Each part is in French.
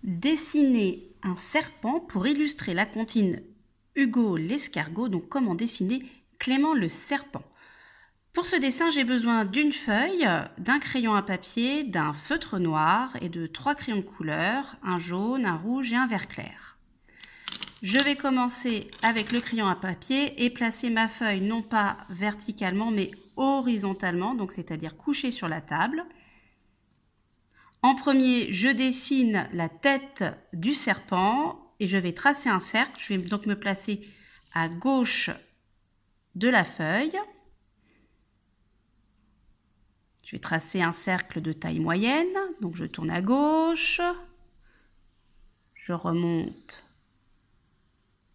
Dessiner un serpent pour illustrer la comptine Hugo l'escargot, donc comment dessiner Clément le serpent. Pour ce dessin, j'ai besoin d'une feuille, d'un crayon à papier, d'un feutre noir et de 3 crayons de couleur, un jaune, un rouge et un vert clair. Je vais commencer avec le crayon à papier et placer ma feuille non pas verticalement mais horizontalement, donc c'est-à-dire couchée sur la table. En premier, je dessine la tête du serpent et je vais tracer un cercle. Je vais donc me placer à gauche de la feuille. Je vais tracer un cercle de taille moyenne. Donc je tourne à gauche, je remonte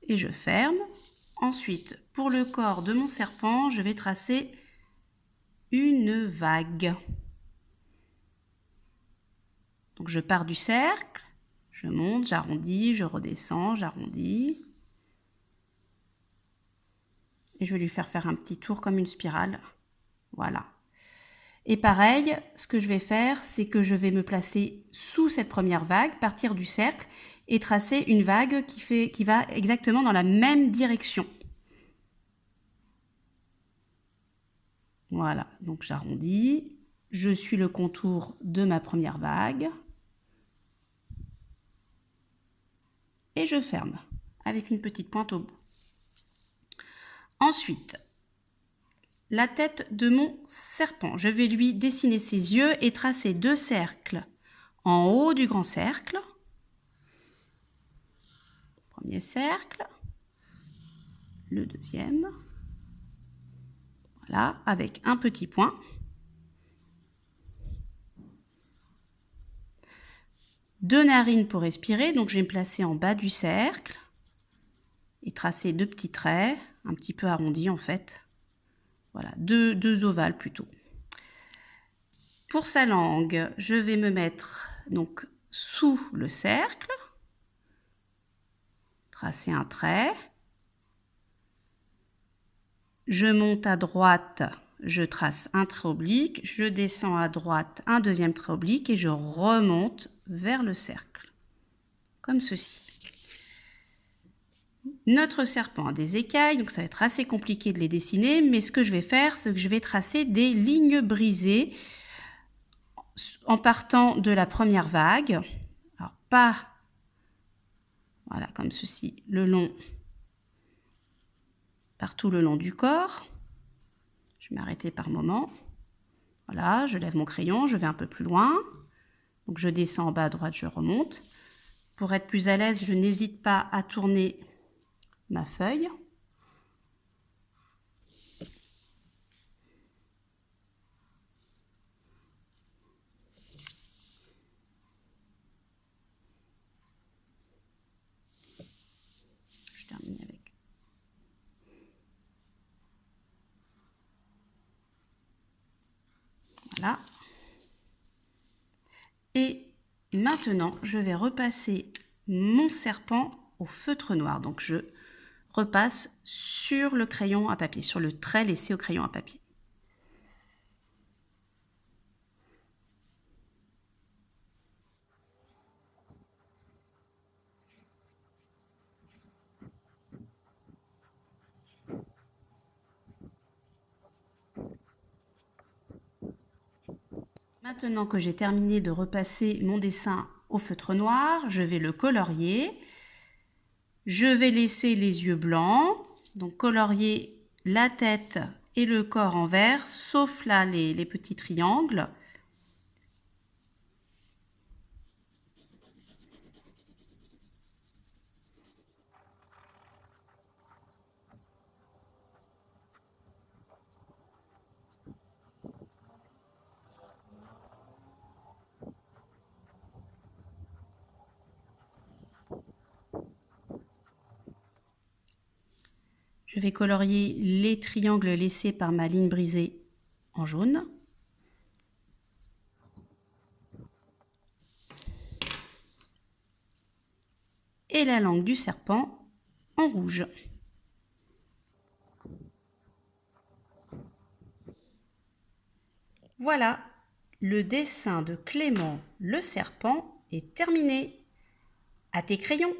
et je ferme. Ensuite, pour le corps de mon serpent, je vais tracer une vague. Donc je pars du cercle, je monte, j'arrondis, je redescends, j'arrondis. Et je vais lui faire un petit tour comme une spirale. Voilà. Et pareil, ce que je vais faire, c'est que je vais me placer sous cette première vague, partir du cercle et tracer une vague qui va exactement dans la même direction. Voilà, donc j'arrondis, je suis le contour de ma première vague et je ferme avec une petite pointe au bout. Ensuite, la tête de mon serpent. Je vais lui dessiner ses yeux et tracer 2 cercles en haut du grand cercle. Premier cercle, le deuxième. Voilà, avec un petit point. Deux narines pour respirer, donc je vais me placer en bas du cercle et tracer 2 petits traits, un petit peu arrondis en fait. Voilà, deux ovales plutôt. Pour sa langue, je vais me mettre donc sous le cercle, tracer un trait. Je monte à droite, je trace un trait oblique, je descends à droite un deuxième trait oblique et je remonte vers le cercle, comme ceci. Notre serpent a des écailles, donc ça va être assez compliqué de les dessiner, mais ce que je vais faire, c'est que je vais tracer des lignes brisées en partant de la première vague. Alors pas, voilà, comme ceci, partout le long du corps. Je vais m'arrêter par moment. Voilà, je lève mon crayon, je vais un peu plus loin. Donc je descends en bas à droite, je remonte. Pour être plus à l'aise, je n'hésite pas à tourner ma feuille. Je termine avec. Voilà. Et maintenant, je vais repasser mon serpent au feutre noir. Donc je repasse sur le crayon à papier, sur le trait laissé au crayon à papier. Maintenant que j'ai terminé de repasser mon dessin au feutre noir, je vais le colorier. Je vais laisser les yeux blancs, donc colorier la tête et le corps en vert, sauf là les petits triangles. Je vais colorier les triangles laissés par ma ligne brisée en jaune. Et la langue du serpent en rouge. Voilà, le dessin de Clément le serpent est terminé. À tes crayons!